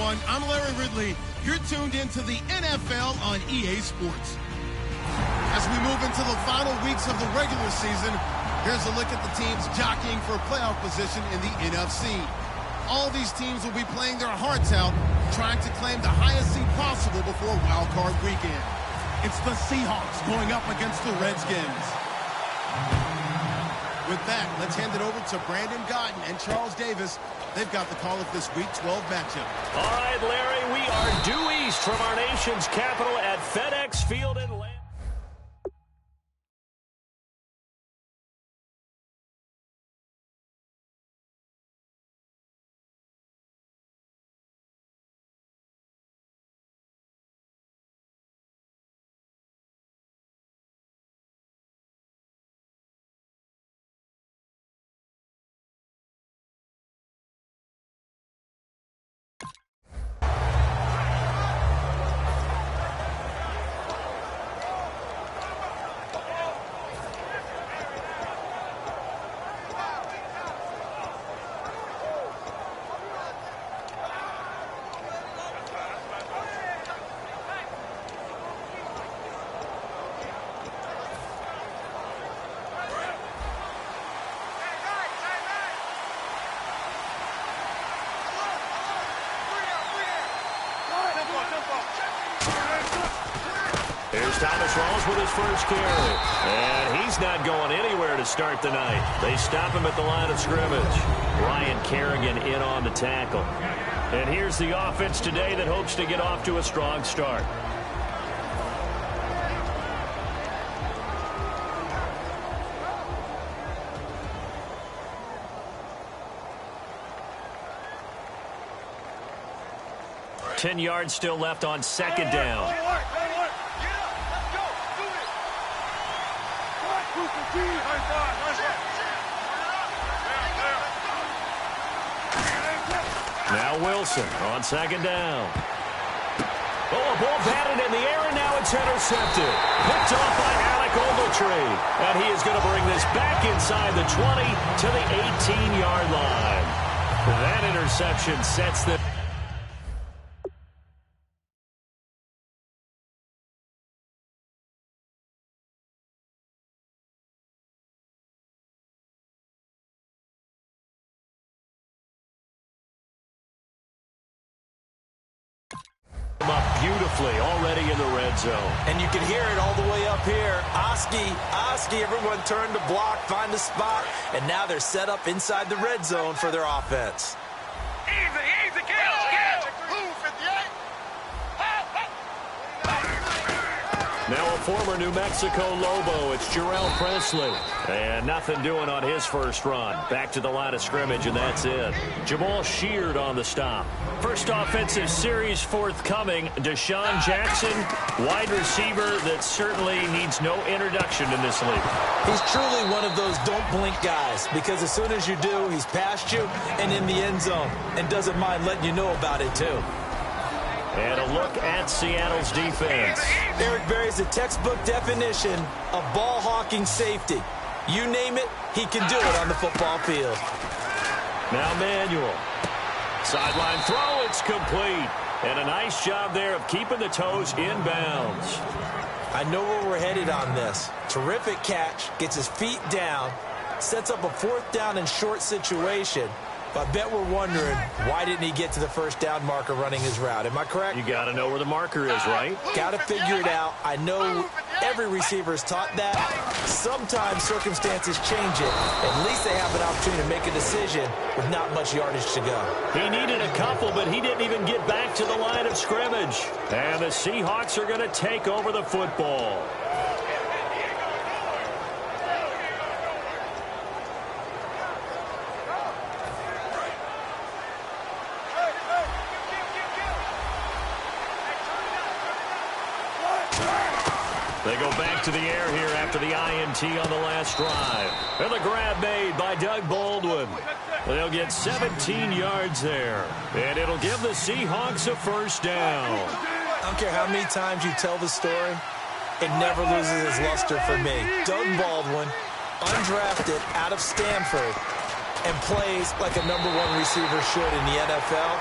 everyone. I'm Larry Ridley. You're tuned into the NFL on EA Sports. As we move into the final weeks of the regular season, here's a look at the teams jockeying for playoff position in the NFC. All these teams will be playing their hearts out, trying to claim the highest seed possible before Wild Card Weekend. It's the Seahawks going up against the Redskins. With that, let's hand it over to Brandon Gotten and Charles Davis. They've got the call of this Week 12 matchup. All right, Larry, we are due east from our nation's capital at FedEx Field in Atlanta. Here's Thomas Rawls with his first carry. And he's not going anywhere to start the night. They stop him at the line of scrimmage. Ryan Kerrigan in on the tackle. And here's the offense today that hopes to get off to a strong start. Ten yards still left on second down. Now Wilson on second down. Oh, a ball batted in the air, and now it's intercepted. Picked off by Alec Ogletree. And he is going to bring this back inside the 20 to the 18-yard line. That interception sets the... up beautifully already in the red zone. And you can hear it all the way up here. Oski, everyone turned to block, find a spot, and now they're set up inside the red zone for their offense. Easy, catch. Move, 58. Now a former New Mexico Lobo, it's Jarrell Presley. And nothing doing on his first run. Back to the line of scrimmage, and that's it. Jamal Sheard on the stop. First offensive series forthcoming. Deshaun Jackson, wide receiver that certainly needs no introduction in this league. He's truly one of those don't blink guys, because as soon as you do, he's past you and in the end zone, and doesn't mind letting you know about it too. And a look at Seattle's defense. Eric Berry's a textbook definition of ball-hawking safety. You name it, he can do it on the football field. Now Manuel. Sideline throw, it's complete. And a nice job there of keeping the toes in bounds. I know where we're headed on this. Terrific catch, gets his feet down, sets up a fourth down and short situation. But I bet we're wondering, why didn't he get to the first down marker running his route? Am I correct? You got to know where the marker is, right? Got to figure it out. I know every receiver is taught that. Sometimes circumstances change it. At least they have an opportunity to make a decision with not much yardage to go. He needed a couple, but he didn't even get back to the line of scrimmage. And the Seahawks are going to take over the football. They go back to the air here after the INT on the last drive. And the grab made by Doug Baldwin. They'll get 17 yards there. And it'll give the Seahawks a first down. I don't care how many times you tell the story, it never loses its luster for me. Doug Baldwin, undrafted out of Stanford, and plays like a #1 receiver should in the NFL.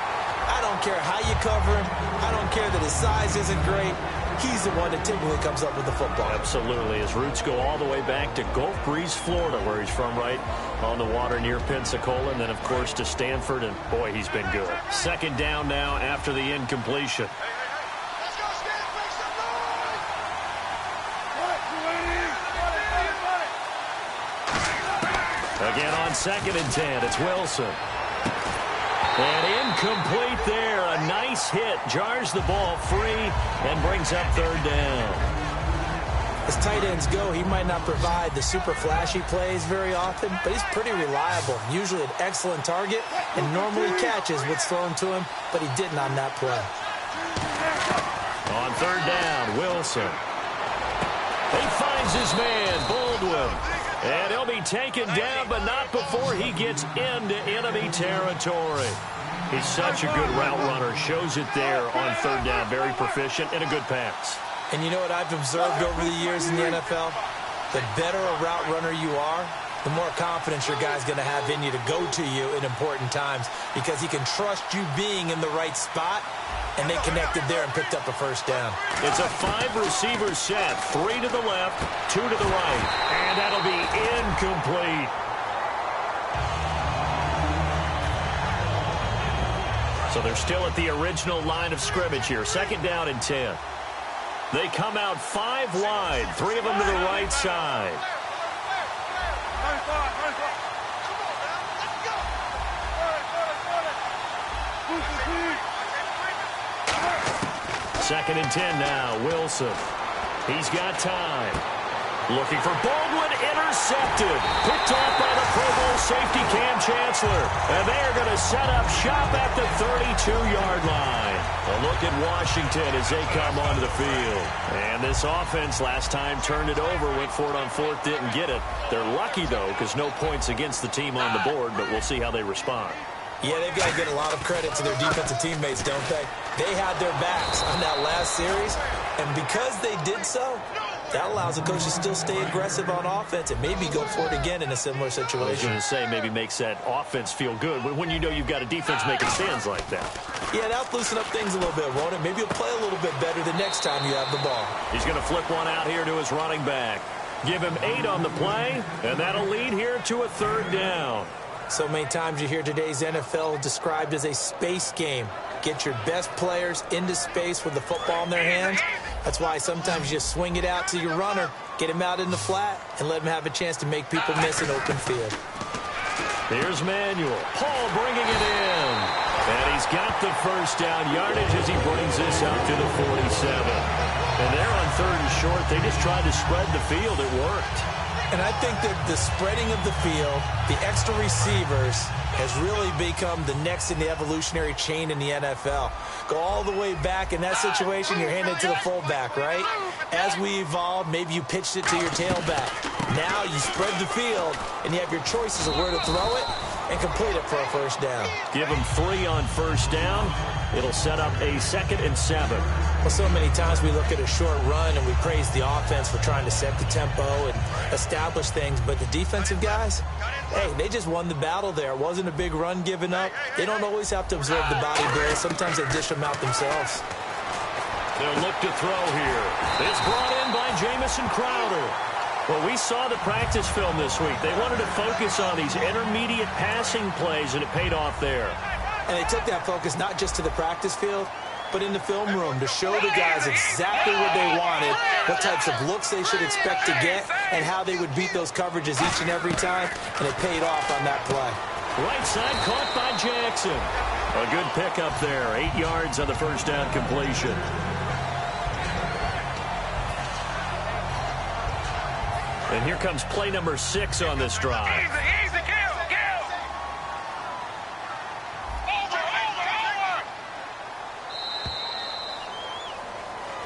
I don't care how you cover him. I don't care that his size isn't great. He's the one that typically comes up with the football. Absolutely. His roots go all the way back to Gulf Breeze, Florida, where he's from, right on the water near Pensacola, and then, of course, to Stanford, and, boy, he's been good. Second down now after the incompletion. Again on 2nd and 10, it's Wilson. And incomplete there. A nice hit. Jars the ball free and brings up 3rd down. As tight ends go, he might not provide the super flashy plays very often, but he's pretty reliable. Usually an excellent target and normally catches what's thrown to him, but he didn't on that play. On 3rd down, Wilson. He finds his man, Baldwin. And he'll be taken down, but not before he gets into enemy territory. He's such a good route runner. Shows it there on 3rd down. Very proficient and a good pass. And you know what I've observed over the years in the NFL? The better a route runner you are, the more confidence your guy's going to have in you to go to you in important times because he can trust you being in the right spot, and they connected there and picked up a 1st down. It's a 5-receiver set. 3 to the left, 2 to the right. And that'll be incomplete. So they're still at the original line of scrimmage here. 2nd down and 10. They come out 5 wide. 3 of them to the right side. Second and 10 now, Wilson. He's got time. Looking for Baldwin, intercepted. Picked off by the Pro Bowl safety Cam Chancellor. And they're going to set up shop at the 32-yard line. A look at Washington as they come onto the field. And this offense last time turned it over, went for it on 4th, didn't get it. They're lucky, though, because no points against the team on the board, but we'll see how they respond. Yeah, they've got to get a lot of credit to their defensive teammates, don't they? They had their backs on that last series, and because they did so, that allows the coach to still stay aggressive on offense and maybe go for it again in a similar situation. I was going to say maybe makes that offense feel good when you know you've got a defense making stands like that. Yeah, that'll loosen up things a little bit, won't it? Maybe you'll play a little bit better the next time you have the ball. He's going to flip one out here to his running back. Give him 8 on the play, and that'll lead here to a 3rd down. So many times you hear today's NFL described as a space game. Get your best players into space with the football in their hands. That's why sometimes you just swing it out to your runner, get him out in the flat, and let him have a chance to make people miss an open field. Here's Manuel. Paul bringing it in. And he's got the 1st down yardage as he brings this out to the 47. And they're on 3rd and short. They just tried to spread the field. It worked. And I think that the spreading of the field, the extra receivers, has really become the next in the evolutionary chain in the NFL. Go all the way back in that situation, you're handed to the fullback, right? As we evolved, maybe you pitched it to your tailback. Now you spread the field, and you have your choices of where to throw it and complete it for a 1st down. Give them 3 on 1st down. It'll set up a 2nd and 7. Well, so many times we look at a short run and we praise the offense for trying to set the tempo and establish things, but the defensive guys, hey, they just won the battle there. It wasn't a big run given up. They don't always have to absorb the body blow. Sometimes they dish them out themselves. They'll look to throw here. It's brought in by Jamison Crowder. Well, we saw the practice film this week. They wanted to focus on these intermediate passing plays, and it paid off there. And they took that focus not just to the practice field, but in the film room to show the guys exactly what they wanted, what types of looks they should expect to get, and how they would beat those coverages each and every time, and it paid off on that play. Right side caught by Jackson. A good pickup there, 8 yards on the 1st down completion. And here comes play number 6 on this drive. Easy, kill. Over.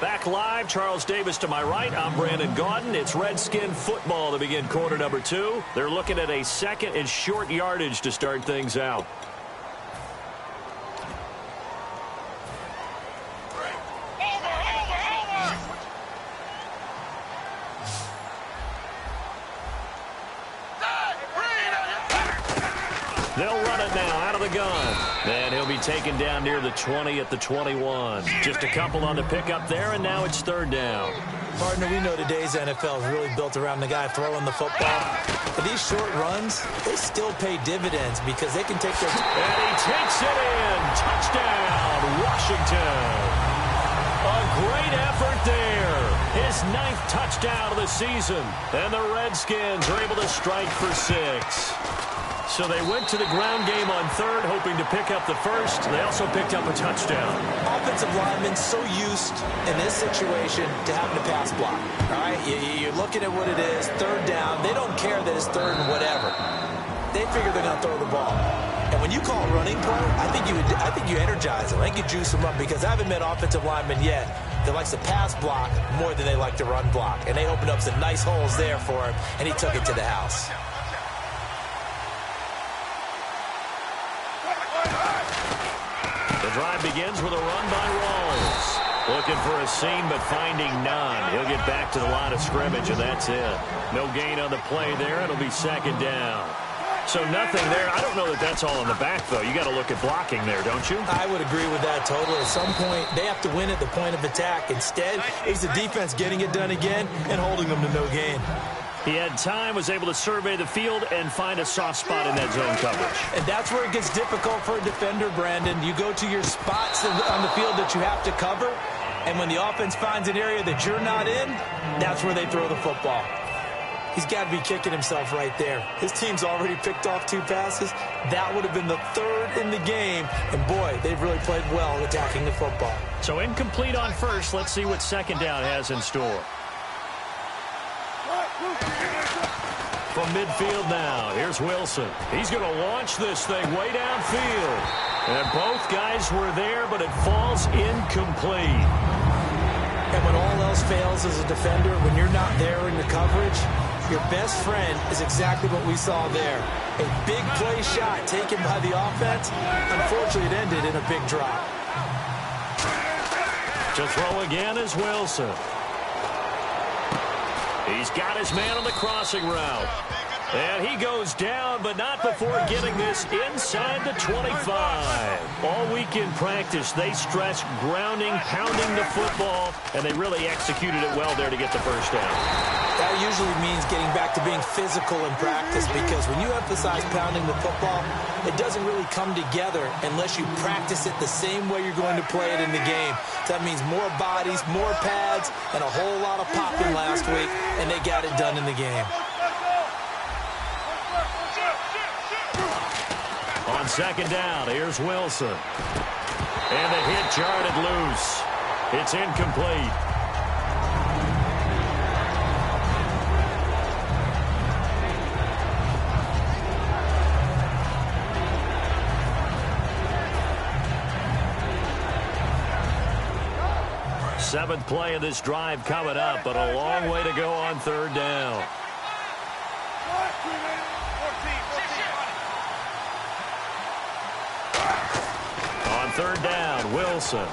Back live, Charles Davis to my right. I'm Brandon Gaudin. It's Redskin football to begin quarter number 2. They're looking at a 2nd and short yardage to start things out. They'll run it now out of the gun. And he'll be taken down near the 20 at the 21. Just a couple on the pickup there, and now it's third down. Partner, we know today's NFL is really built around the guy throwing the football. But these short runs, they still pay dividends because they can take their... And he takes it in. Touchdown, Washington. A great effort there. His 9th touchdown of the season. And the Redskins are able to strike for 6. So they went to the ground game on third, hoping to pick up the first. They also picked up a touchdown. Offensive linemen so used in this situation to having to pass block. All right, you're looking at what it is, third down. They don't care that it's third and whatever. They figure they're going to throw the ball. And when you call running play, I think you energize them. I think you juice them up because I haven't met offensive linemen yet that likes to pass block more than they like to run block. And they opened up some nice holes there for him, and he took it to the house. The drive begins with a run by Rawls. Looking for a seam, but finding none. He'll get back to the line of scrimmage, and that's it. No gain on the play there. It'll be second down. So nothing there. I don't know that that's all in the back, though. You got to look at blocking there, don't you? I would agree with that totally. At some point, they have to win at the point of attack. Instead, it was the defense getting it done again and holding them to no gain. He had time, was able to survey the field and find a soft spot in that zone coverage. And that's where it gets difficult for a defender, Brandon. You go to your spots on the field that you have to cover, and when the offense finds an area that you're not in, that's where they throw the football. He's got to be kicking himself right there. His team's already picked off 2 passes. That would have been the 3rd in the game. And, boy, they've really played well attacking the football. So incomplete on first. Let's see what second down has in store. From midfield now, here's Wilson. He's going to launch this thing way downfield. And both guys were there, but it falls incomplete. And when all else fails as a defender, when you're not there in the coverage, your best friend is exactly what we saw there. A big play shot taken by the offense. Unfortunately, it ended in a big drop. To throw again is Wilson. He's got his man on the crossing route. And he goes down, but not before getting this inside the 25. All week in practice, they stressed grounding, pounding the football, and they really executed it well there to get the first down. That usually means getting back to being physical in practice because when you emphasize pounding the football, it doesn't really come together unless you practice it the same way you're going to play it in the game. So that means more bodies, more pads, and a whole lot of popping last week, and they got it done in the game. On second down, here's Wilson. And the hit jarred it loose. It's incomplete. Seventh play of this drive coming up, but a long way to go on third down. On third down, Wilson.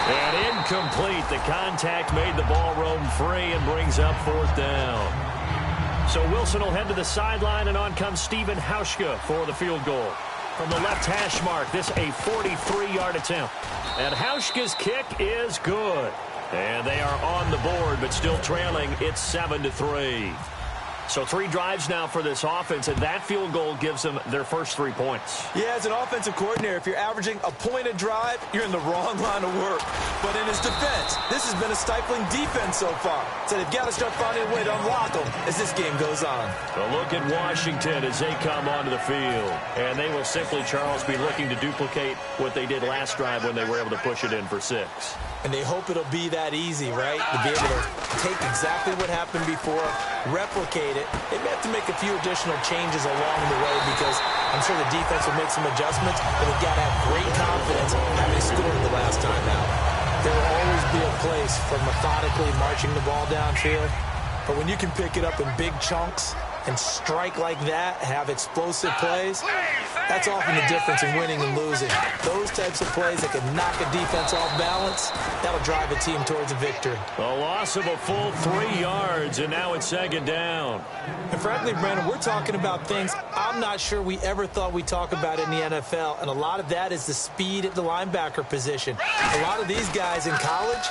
And incomplete. The contact made the ball roam free and brings up fourth down. So Wilson will head to the sideline, and on comes Stephen Hauschka for the field goal. From the left hash mark, this a 43-yard attempt. And Hauschka's kick is good. And they are on the board, but still trailing. It's 7-3. So 3 drives now for this offense, and that field goal gives them their first 3 points. Yeah, as an offensive coordinator, if you're averaging a point a drive, you're in the wrong line of work. But in his defense, this has been a stifling defense so far. So they've got to start finding a way to unlock them as this game goes on. A look at Washington as they come onto the field. And they will simply, Charles, be looking to duplicate what they did last drive when they were able to push it in for 6. And they hope it'll be that easy, right? To be able to take exactly what happened before, replicate it. They may have to make a few additional changes along the way because I'm sure the defense will make some adjustments, but they've got to have great confidence having scored the last time out. There will always be a place for methodically marching the ball downfield, but when you can pick it up in big chunks and strike like that, have explosive plays, that's often the difference in winning and losing. Those types of plays that can knock a defense off balance, that'll drive a team towards a victory. A loss of a full 3 yards, and now it's second down. And frankly, Brandon, we're talking about things I'm not sure we ever thought we'd talk about in the NFL, and a lot of that is the speed at the linebacker position. A lot of these guys in college,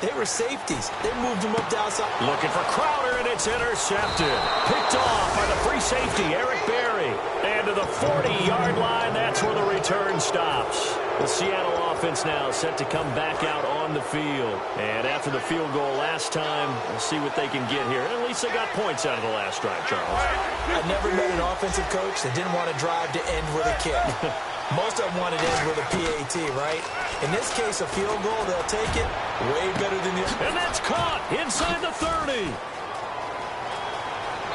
they were safeties. They moved them up to outside. Looking for Crowder, and it's intercepted. Picked off by the free safety, Eric Berry. And to the 40-yard line, that's where the return stops. The Seattle offense now set to come back out on the field. And after the field goal last time, we'll see what they can get here. At least they got points out of the last drive, Charles. I never met an offensive coach that didn't want to drive to end with a kick. Most of them wanted to end with a PAT, right? In this case, a field goal, they'll take it way better than the... And that's caught inside the 30.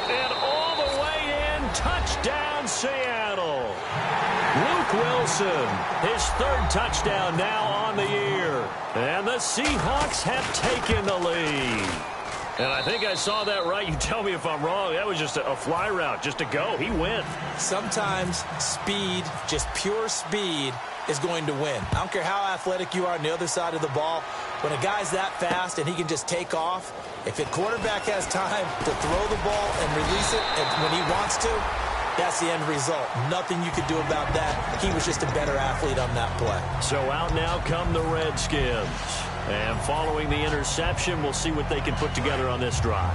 And all the way in, touchdown, Seattle. Luke Wilson, his 3rd touchdown now on the year. And the Seahawks have taken the lead. And I think I saw that right. You tell me if I'm wrong. That was just a fly route, just to go. He went. Sometimes speed, just pure speed, is going to win. I don't care how athletic you are on the other side of the ball. When a guy's that fast and he can just take off, if a quarterback has time to throw the ball and release it when he wants to, that's the end result. Nothing you could do about that. He was just a better athlete on that play. So out now come the Redskins. And following the interception, we'll see what they can put together on this drive.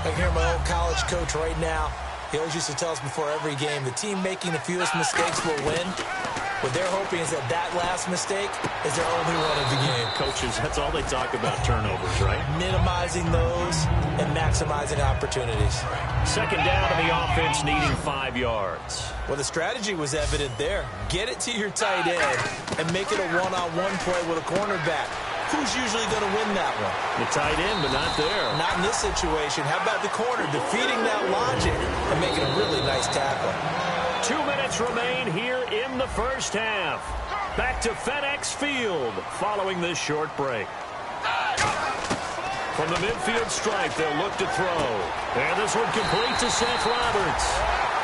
I can hear my old college coach right now. He always used to tell us before every game, the team making the fewest mistakes will win. What they're hoping is that last mistake is their only one of the game. Coaches, that's all they talk about, turnovers, right? Minimizing those and maximizing opportunities. Second down, and the offense needing 5 yards. Well, the strategy was evident there. Get it to your tight end and make it a one-on-one play with a cornerback. Who's usually going to win that one? The tight end, but not there. Not in this situation. How about the corner defeating that logic and making a really nice tackle? 2 minutes remain here in the first half. Back to FedEx Field following this short break. From the midfield stripe, they'll look to throw. And this one complete to Seth Roberts.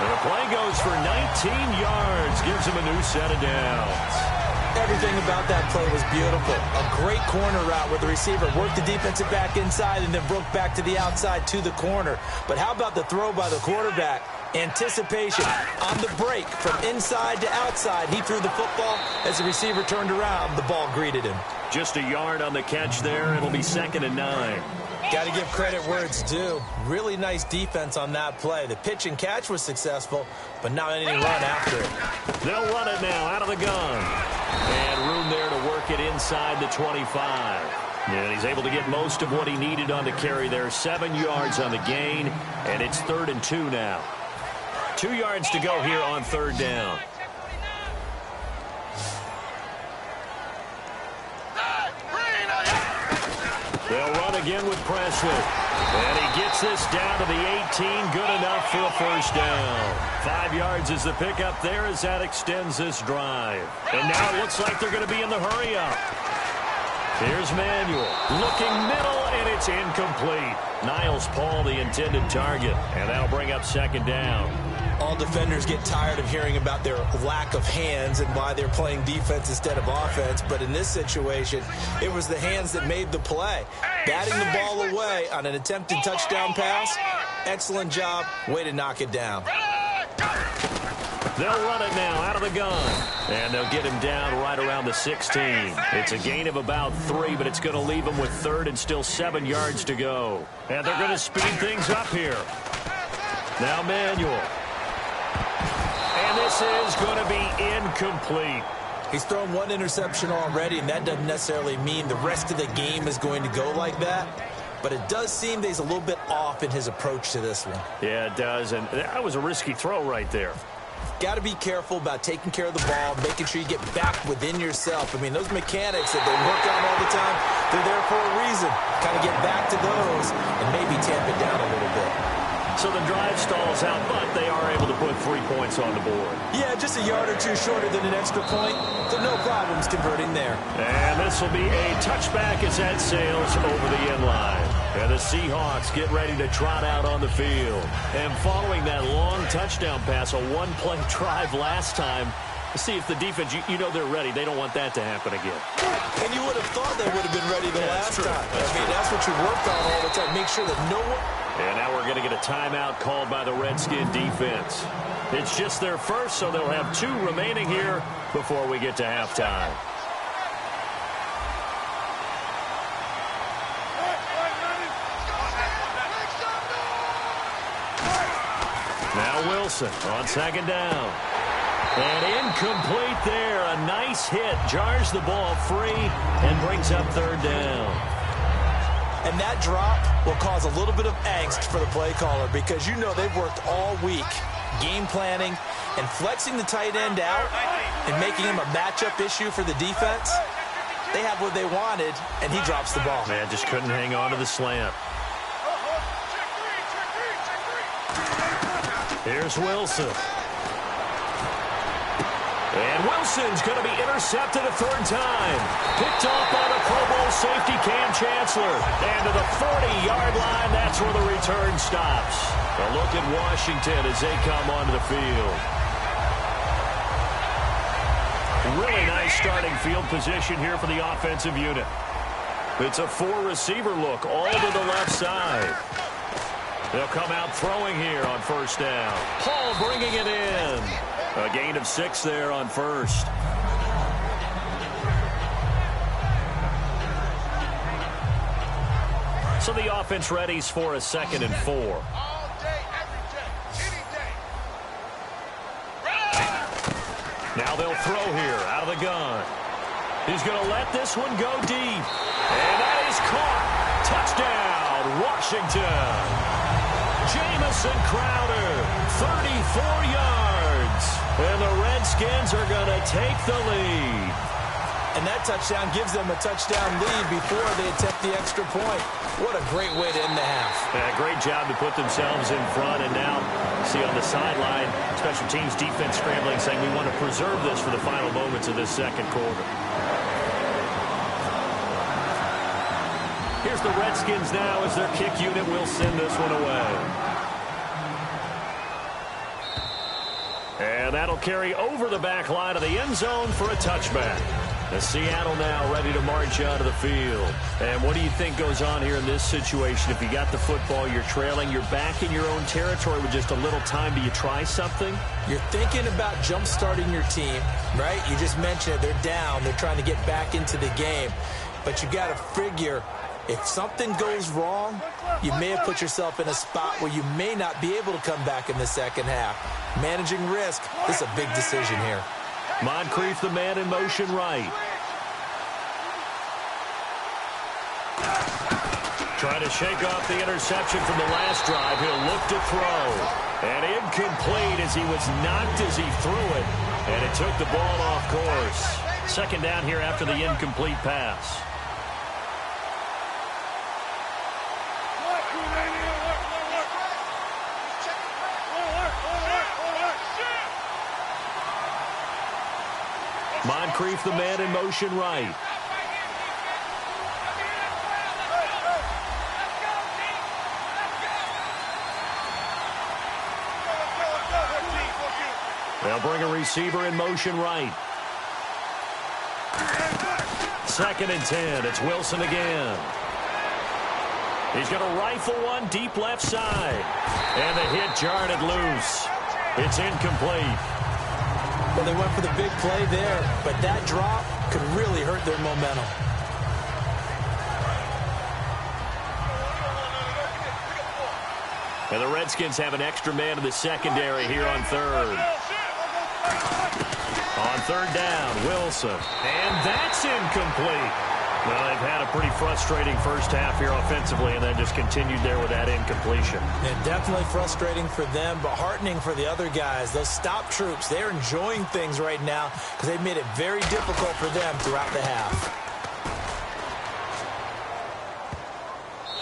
And the play goes for 19 yards. Gives him a new set of downs. Everything about that play was beautiful. A great corner route where the receiver worked the defensive back inside and then broke back to the outside to the corner. But how about the throw by the quarterback? Anticipation on the break from inside to outside. He threw the football. As the receiver turned around, the ball greeted him. Just a yard on the catch there. It'll be 2nd and 9. Got to give credit where it's due. Really nice defense on that play. The pitch and catch was successful, but not any run after it. They'll run it now out of the gun. And room there to work it inside the 25. And he's able to get most of what he needed on the carry there. 7 yards on the gain, and it's 3rd and 2 now. 2 yards to go here on 3rd down. They'll run again with Presley. And he gets this down to the 18. Good enough for a first down. 5 yards is the pickup there as that extends this drive. And now it looks like they're going to be in the hurry-up. Here's Manuel. Looking middle, and it's incomplete. Niles Paul, the intended target. And that'll bring up 2nd down. All defenders get tired of hearing about their lack of hands and why they're playing defense instead of offense. But in this situation, it was the hands that made the play. Batting the ball away on an attempted touchdown pass. Excellent job. Way to knock it down. They'll run it now out of the gun. And they'll get him down right around the 16. It's a gain of about 3, but it's going to leave him with 3rd and still 7 yards to go. And they're going to speed things up here. Now Manuel. And this is going to be incomplete. He's thrown 1 interception already, and that doesn't necessarily mean the rest of the game is going to go like that. But it does seem that he's a little bit off in his approach to this one. Yeah, it does, and that was a risky throw right there. Got to be careful about taking care of the ball, making sure you get back within yourself. I mean, those mechanics that they work on all the time, they're there for a reason. Kind of get back to those and maybe tamp it down a little bit. So the drive stalls out, but they are able to put 3 points on the board. Yeah, just a yard or 2 shorter than an extra point, so no problems converting there. And this will be a touchback as that sails over the end line. And the Seahawks get ready to trot out on the field. And following that long touchdown pass, a one-play drive last time, see if the defense, you know they're ready. They don't want that to happen again. And you would have thought they would have been ready the last time. That's what you worked on all the time. Make sure that no one... And now we're going to get a timeout called by the Redskin defense. It's just their first, so they'll have 2 remaining here before we get to halftime. Now Wilson on second down. And incomplete there. A nice hit. Jars the ball free and brings up third down. And that drop will cause a little bit of angst for the play caller because you know they've worked all week game planning and flexing the tight end out and making him a matchup issue for the defense. They have what they wanted, and he drops the ball. Man, just couldn't hang on to the slant. Here's Wilson. And Wilson's going to be intercepted a third time. Picked off by the Pro Bowl safety Cam Chancellor. And to the 40-yard line, that's where the return stops. A look at Washington as they come onto the field. Really nice starting field position here for the offensive unit. It's a 4-receiver look all to the left side. They'll come out throwing here on first down. Paul bringing it in. A gain of 6 there on first. So the offense readies for a 2nd and 4. All day, every day, any day. Now they'll throw here out of the gun. He's going to let this one go deep. And that is caught. Touchdown, Washington. Jamison Crowder, 34 yards. And the Redskins are going to take the lead. And that touchdown gives them a touchdown lead before they attempt the extra point. What a great way to end the half. Yeah, great job to put themselves in front. And now, see on the sideline, special teams defense scrambling, saying we want to preserve this for the final moments of this second quarter. Here's the Redskins now as their kick unit will send this one away. And that'll carry over the back line of the end zone for a touchback. The Seattle now ready to march out of the field. And what do you think goes on here in this situation? If you got the football, you're trailing, you're back in your own territory with just a little time. Do you try something? You're thinking about jump-starting your team, right? You just mentioned it. They're down. They're trying to get back into the game. But you got to figure, if something goes wrong, you may have put yourself in a spot where you may not be able to come back in the second half. Managing risk, this is a big decision here. Moncrief, the man in motion right. Trying to shake off the interception from the last drive. He'll look to throw. And incomplete as he was knocked as he threw it. And it took the ball off course. Second down here after the incomplete pass. Moncrief, the man in motion right. They'll bring a receiver in motion right. 2nd and 10. It's Wilson again. He's going to rifle one deep left side. And the hit jarred it loose. It's incomplete. Well, they went for the big play there, but that drop could really hurt their momentum. And the Redskins have an extra man in the secondary here on third. On third down, Wilson. And that's incomplete. Well, they've had a pretty frustrating first half here offensively and then just continued there with that incompletion. And definitely frustrating for them, but heartening for the other guys. Those stop troops, they're enjoying things right now because they've made it very difficult for them throughout the half.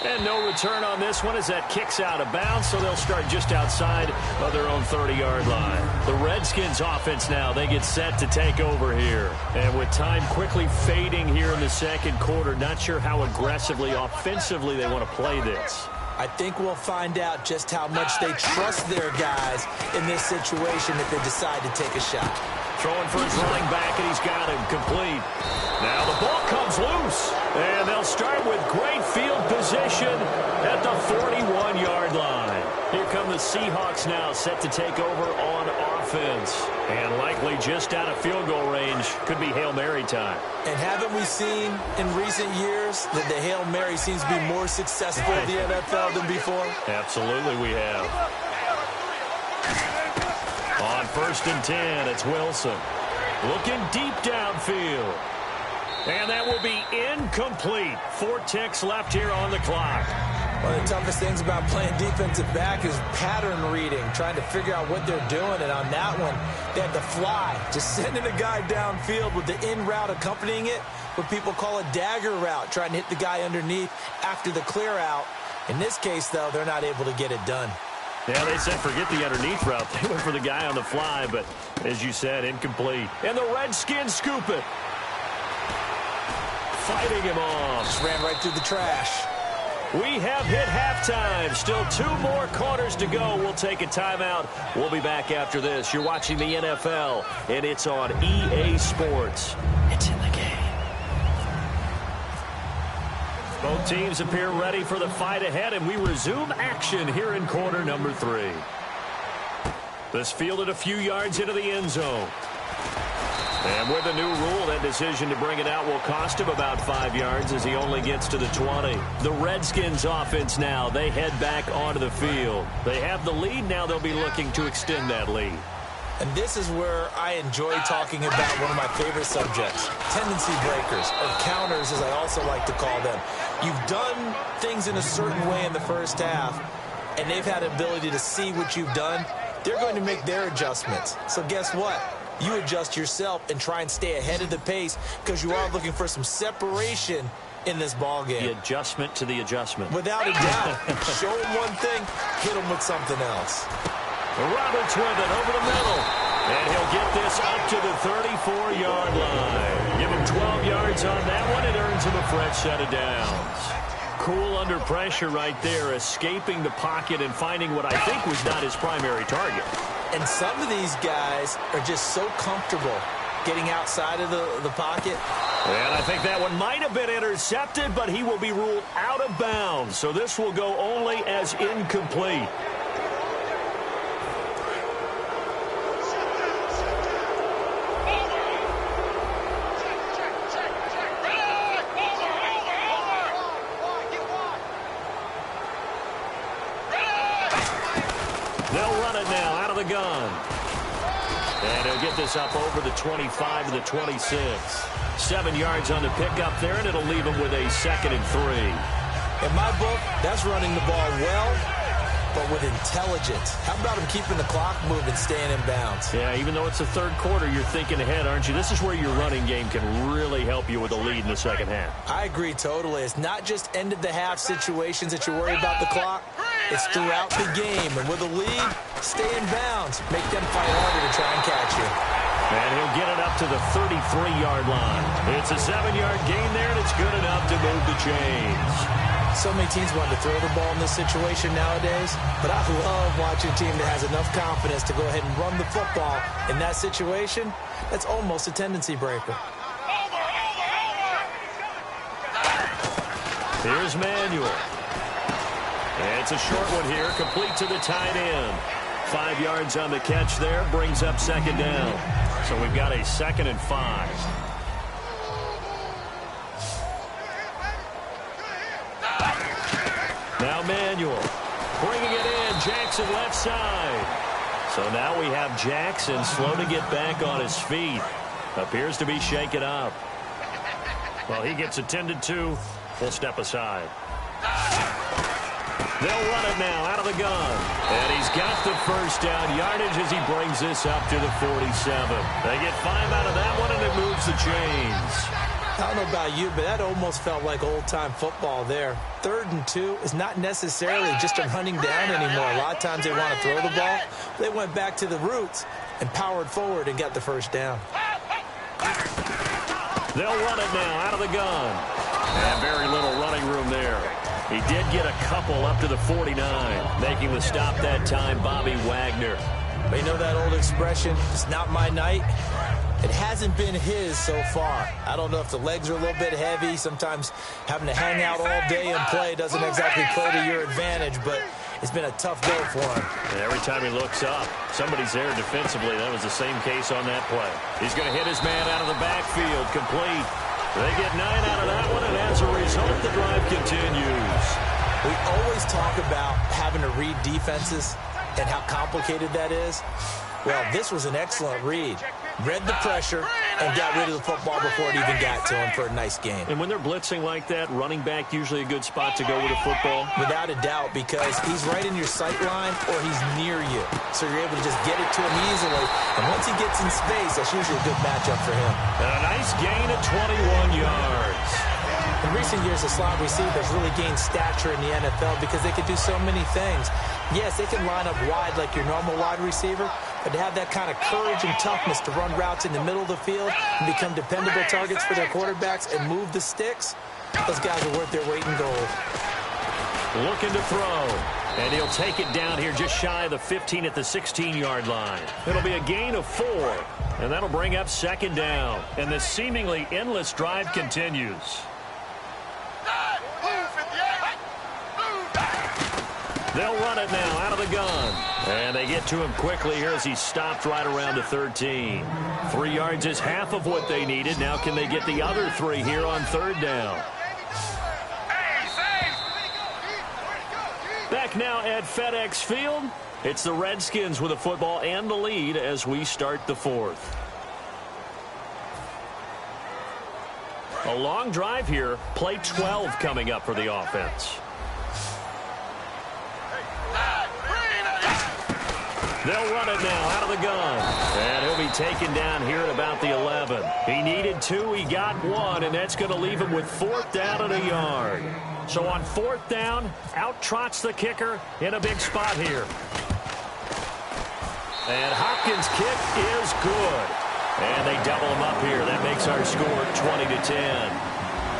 And no return on this one as that kicks out of bounds, so they'll start just outside of their own 30-yard line. The Redskins offense now, they get set to take over here. And with time quickly fading here in the second quarter, not sure how aggressively, offensively they want to play this. I think we'll find out just how much they trust their guys in this situation if they decide to take a shot. Throwing for his running back, and he's got him complete. Now the ball comes loose, and they'll start with great field position at the 41-yard line. Here come the Seahawks now, set to take over on offense. And likely just out of field goal range. Could be Hail Mary time. And haven't we seen in recent years that the Hail Mary seems to be more successful in the NFL than before? Absolutely we have. On 1st and 10, it's Wilson. Looking deep downfield. And that will be incomplete. 4 ticks left here on the clock. One of the toughest things about playing defensive back is pattern reading, trying to figure out what they're doing. And on that one, they had to fly, just sending a guy downfield with the in route accompanying it, what people call a dagger route, trying to hit the guy underneath after the clear out. In this case, though, they're not able to get it done. Yeah, they said forget the underneath route. They went for the guy on the fly, but as you said, incomplete. And the Redskins scoop it. Fighting him off. Just ran right through the trash. We have hit halftime. Still 2 more quarters to go. We'll take a timeout. We'll be back after this. You're watching the NFL, and it's on EA Sports. It's in the game. Both teams appear ready for the fight ahead, and we resume action here in quarter number 3. This fielded a few yards into the end zone. And with the new rule, that decision to bring it out will cost him about 5 yards as he only gets to the 20. The Redskins offense now, they head back onto the field. They have the lead. Now they'll be looking to extend that lead. And this is where I enjoy talking about one of my favorite subjects, tendency breakers, or counters as I also like to call them. You've done things in a certain way in the first half, and they've had the ability to see what you've done. They're going to make their adjustments. So guess what? You adjust yourself and try and stay ahead of the pace because you are looking for some separation in this ball game. The adjustment to the adjustment. Without a doubt. Show them one thing, hit them with something else. Roberts with it over the middle. And he'll get this up to the 34-yard line. Give him 12 yards on that one. It earns him a fresh set of downs. Cool under pressure right there, escaping the pocket and finding what I think was not his primary target. And some of these guys are just so comfortable getting outside of the pocket. And I think that one might have been intercepted, but he will be ruled out of bounds. So this will go only as incomplete. They'll run it now out of the gun. And he'll get this up over the 25 to the 26. 7 yards on the pickup there, and it'll leave him with a 2nd and 3. In my book, that's running the ball well, but with intelligence. How about him keeping the clock moving, staying in bounds? Yeah, even though it's the third quarter, you're thinking ahead, aren't you? This is where your running game can really help you with a lead in the second half. I agree totally. It's not just end-of-the-half situations that you worry about the clock. It's throughout the game. And with a lead, stay in bounds. Make them fight harder to try and catch you. And he'll get it up to the 33-yard line. It's a 7-yard gain there, and it's good enough to move the chains. So many teams want to throw the ball in this situation nowadays, but I love watching a team that has enough confidence to go ahead and run the football. In that situation, that's almost a tendency breaker. Here's Manuel. And it's a short one here, complete to the tight end. 5 yards on the catch there, brings up 2nd down. So we've got a 2nd and 5. Now Manuel bringing it in. Jackson left side. So now we have Jackson slow to get back on his feet. Appears to be shaken up. Well, he gets attended to. We'll step aside. They'll run it now out of the gun. And he's got the first down yardage as he brings this up to the 47. They get 5 out of that one, and it moves the chains. I don't know about you, but that almost felt like old-time football there. 3rd and 2 is not necessarily just a hunting down anymore. A lot of times they want to throw the ball. They went back to the roots and powered forward and got the first down. They'll run it now out of the gun. And very little running room there. He did get a couple up to the 49. Making the stop that time, Bobby Wagner. But you know that old expression, it's not my night? It hasn't been his so far. I don't know if the legs are a little bit heavy. Sometimes having to hang out all day and play doesn't exactly play to your advantage, but it's been a tough go for him. And every time he looks up, somebody's there defensively. That was the same case on that play. He's going to hit his man out of the backfield, complete. They get 9 out of that one, and as a result, the drive continues. We always talk about having to read defenses and how complicated that is. Well, this was an excellent read. Read the pressure and got rid of the football before it even got to him for a nice game. And when they're blitzing like that, running back usually a good spot to go with a football? Without a doubt, because he's right in your sight line or he's near you. So you're able to just get it to him easily. And once he gets in space, that's usually a good matchup for him. And a nice gain of 21 yards. In recent years, the slot receivers really gained stature in the NFL because they could do so many things. Yes, they can line up wide like your normal wide receiver, but to have that kind of courage and toughness to run routes in the middle of the field and become dependable targets for their quarterbacks and move the sticks, those guys are worth their weight in gold. Looking to throw. And he'll take it down here just shy of the 15 at the 16-yard line. It'll be a gain of 4, and that'll bring up 2nd down. And the seemingly endless drive continues. They'll run it now out of the gun. And they get to him quickly here as he stopped right around the 13. 3 yards is half of what they needed. Now can they get the other 3 here on 3rd down? Back now at FedEx Field. It's the Redskins with the football and the lead as we start the 4th. A long drive here. Play 12 coming up for the offense. They'll run it now out of the gun. And he'll be taken down here at about the 11. He needed 2. He got 1, and that's going to leave him with 4th down and a yard. So on 4th down, out trots the kicker in a big spot here. And Hopkins' kick is good. And they double him up here. That makes our score 20-10.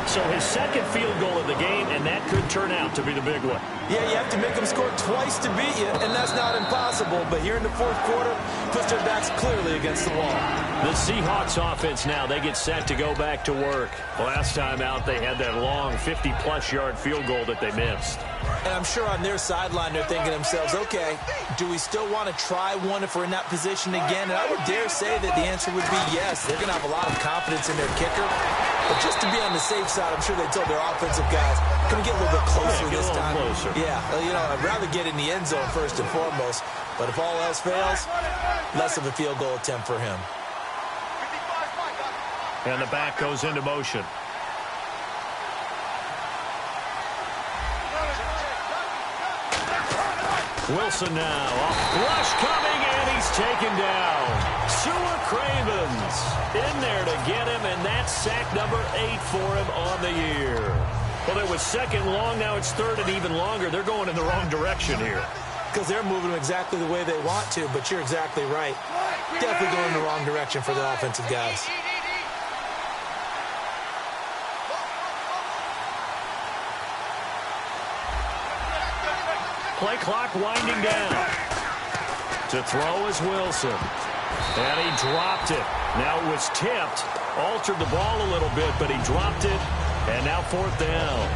So his 2nd field goal of the game, and that could turn out to be the big one. Yeah, you have to make them score twice to beat you, and that's not impossible. But here in the 4th quarter, puts their backs clearly against the wall. The Seahawks offense now, they get set to go back to work. Last time out, they had that long 50-plus yard field goal that they missed. And I'm sure on their sideline, they're thinking to themselves, okay, do we still want to try one if we're in that position again? And I would dare say that the answer would be yes. They're going to have a lot of confidence in their kicker. But just to be on the safe side, I'm sure they told their offensive guys, can we get a little bit closer this time? Closer. Yeah, well, you know, I'd rather get in the end zone first and foremost. But if all else fails, less of a field goal attempt for him. And the back goes into motion. Wilson now. Rush coming, and he's taken down. Sua Cravens in there to get him, and that's sack number 8 for him on the year. Well, it was 2nd long. Now it's 3rd and even longer. They're going in the wrong direction here. Because they're moving exactly the way they want to, but you're exactly right. Definitely going in the wrong direction for the offensive guys. Play clock winding down. To throw is Wilson. And he dropped it. Now it was tipped. Altered the ball a little bit, but he dropped it. And now 4th down.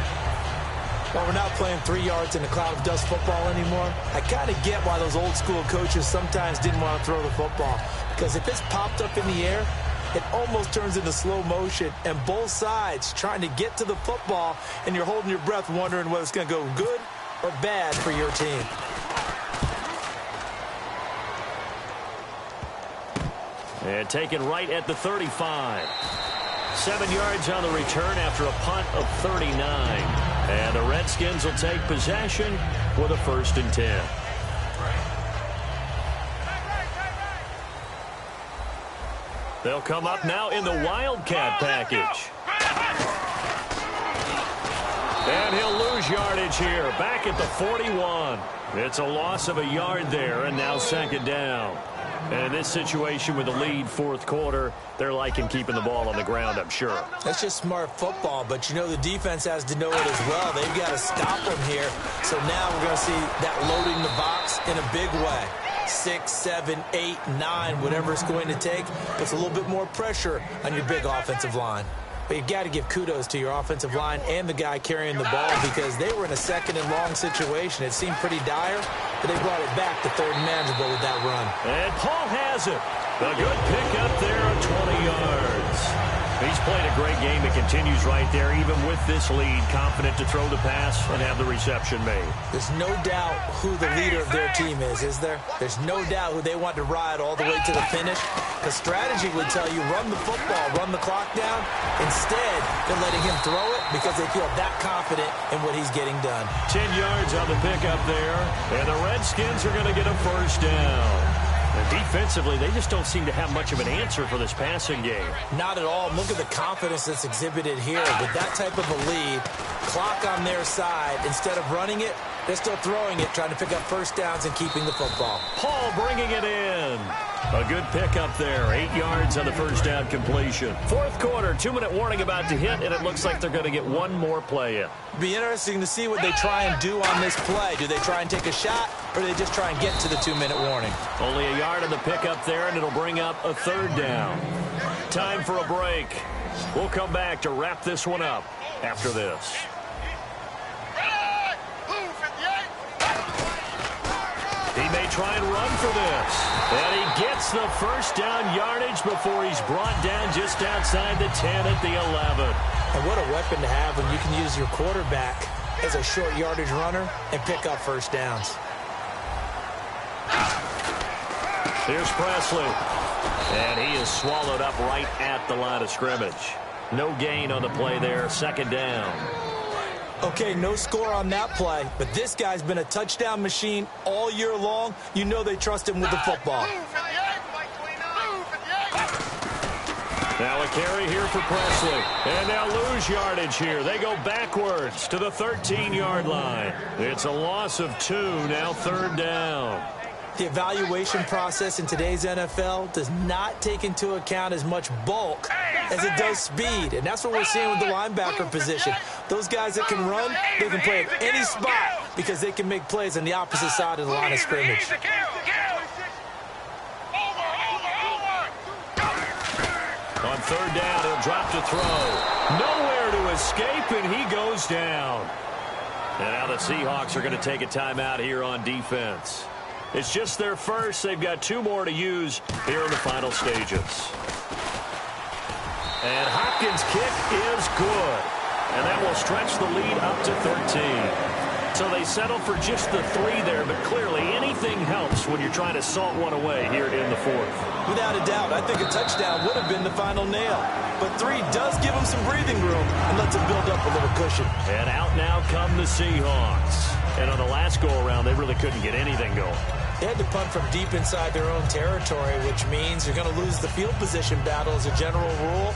Well, we're not playing 3 yards in a cloud of dust football anymore. I kind of get why those old school coaches sometimes didn't want to throw the football. Because if it's popped up in the air, it almost turns into slow motion. And both sides trying to get to the football, and you're holding your breath wondering whether it's going to go good or bad for your team. And taken right at the 35. 7 yards on the return after a punt of 39. And the Redskins will take possession with a 1st and 10. They'll come up now in the Wildcat package. And he'll lose yardage here, back at the 41. It's a loss of a yard there, and now second down. And in this situation with the lead fourth quarter, they're liking keeping the ball on the ground, I'm sure. That's just smart football, but you know the defense has to know it as well. They've got to stop them here. So now we're going to see that loading the box in a big way. 6, 7, 8, 9, whatever it's going to take. Puts a little bit more pressure on your big offensive line. But you've got to give kudos to your offensive line and the guy carrying the ball because they were in a second and long situation. It seemed pretty dire, but they brought it back to third and manageable with that run. And Paul has it. A good pickup there of 20 yards. He's played a great game. It continues right there, even with this lead, confident to throw the pass and have the reception made. There's no doubt who the leader of their team is there? There's no doubt who they want to ride all the way to the finish. The strategy would tell you run the football, run the clock down. Instead, they're letting him throw it because they feel that confident in what he's getting done. 10 yards on the pickup there, and the Redskins are going to get a first down. And defensively, they just don't seem to have much of an answer for this passing game. Not at all. Look at the confidence that's exhibited here. With that type of a lead, clock on their side, instead of running it, they're still throwing it, trying to pick up first downs and keeping the football. Paul bringing it in. A good pickup there. 8 yards on the first down completion. Fourth quarter, 2-minute warning about to hit, and it looks like they're going to get one more play in. Be interesting to see what they try and do on this play. Do they try and take a shot, or do they just try and get to the 2-minute warning? Only a yard on the pickup there, and it'll bring up a third down. Time for a break. We'll come back to wrap this one up after this. He may try and run for this. And he gets the first down yardage before he's brought down just outside the 10 at the 11. And what a weapon to have when you can use your quarterback as a short yardage runner and pick up first downs. Here's Presley. And he is swallowed up right at the line of scrimmage. No gain on the play there. Second down. Okay, no score on that play, but this guy's been a touchdown machine all year long. You know they trust him with the football. Now a carry here for Presley. And they'll lose yardage here. They go backwards to the 13-yard line. It's a loss of 2, now third down. The evaluation process in today's NFL does not take into account as much bulk as it does speed, and that's what we're seeing with the linebacker position. Those guys that can run, they can play at any spot because they can make plays on the opposite side of the line of scrimmage. On third down, he'll drop to throw. Nowhere to escape, and he goes down. And now the Seahawks are going to take a timeout here on defense. It's just their first. They've got 2 more to use here in the final stages. And Hopkins' kick is good. And that will stretch the lead up to 13. So they settle for just the 3 there, but clearly anything helps when you're trying to salt one away here in the fourth. Without a doubt, I think a touchdown would have been the final nail. But 3 does give them some breathing room and lets them build up a little cushion. And out now come the Seahawks. And on the last go-around, they really couldn't get anything going. They had to punt from deep inside their own territory, which means you're going to lose the field position battle as a general rule.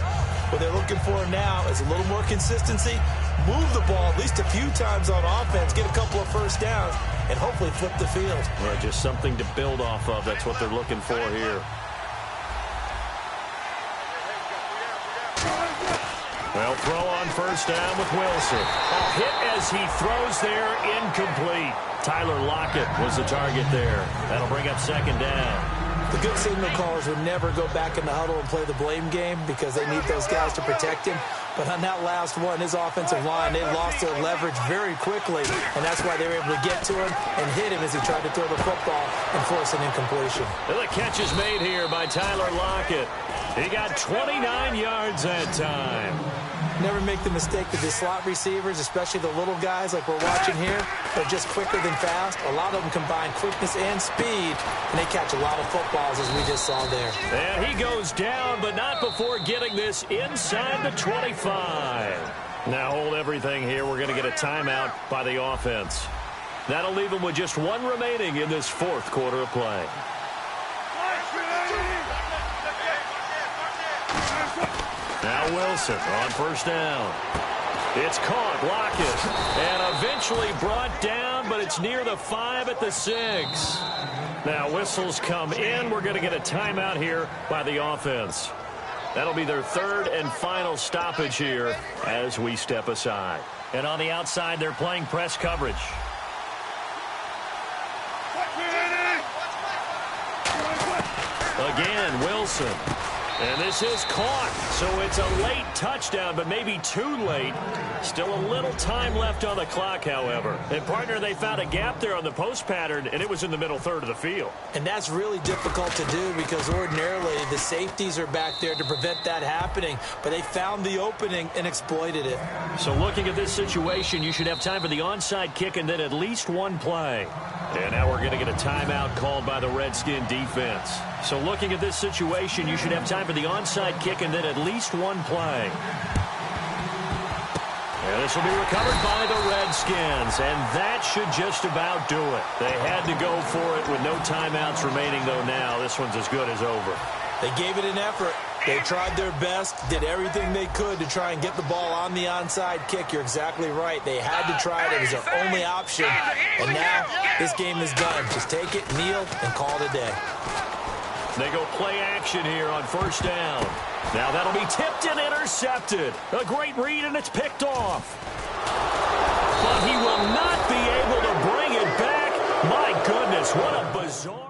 What they're looking for now is a little more consistency, move the ball at least a few times on offense, get a couple of first downs, and hopefully flip the field. Yeah, just something to build off of. That's what they're looking for here. Well, throw on first down with Wilson. A hit as he throws there, incomplete. Tyler Lockett was the target there. That'll bring up second down. The good signal callers would never go back in the huddle and play the blame game because they need those guys to protect him. But on that last one, his offensive line, they lost their leverage very quickly, and that's why they were able to get to him and hit him as he tried to throw the football and force an incompletion. And the catch is made here by Tyler Lockett. He got 29 yards that time. Never make the mistake that the slot receivers, especially the little guys like we're watching here, are just quicker than fast. A lot of them combine quickness and speed, and they catch a lot of footballs, as we just saw there. And he goes down, but not before getting this inside the 25. Now hold everything here. We're going to get a timeout by the offense. That'll leave them with just 1 remaining in this fourth quarter of play. Now Wilson on first down. It's caught, Lockett, and eventually brought down, but it's near the 5 at the 6. Now whistles come in. We're going to get a timeout here by the offense. That'll be their third and final stoppage here as we step aside. And on the outside, they're playing press coverage. Again, Wilson. And this is caught. So it's a late touchdown, but maybe too late. Still a little time left on the clock, however. And, partner, they found a gap there on the post pattern, and it was in the middle third of the field. And that's really difficult to do because ordinarily the safeties are back there to prevent that happening. But they found the opening and exploited it. So looking at this situation, you should have time for the onside kick and then at least one play. And now we're going to get a timeout called by the Redskin defense. So looking at this situation, you should have time for the onside kick and then at least one play. And this will be recovered by the Redskins, and that should just about do it. They had to go for it with no timeouts remaining, though now this one's as good as over. They gave it an effort. They tried their best, did everything they could to try and get the ball on the onside kick. You're exactly right. They had to try it. It was their only option. And now this game is done. Just take it, kneel, and call it a day. They go play action here on first down. Now that'll be tipped and intercepted. A great read, and it's picked off. But he will not be able to bring it back. My goodness, what a bizarre...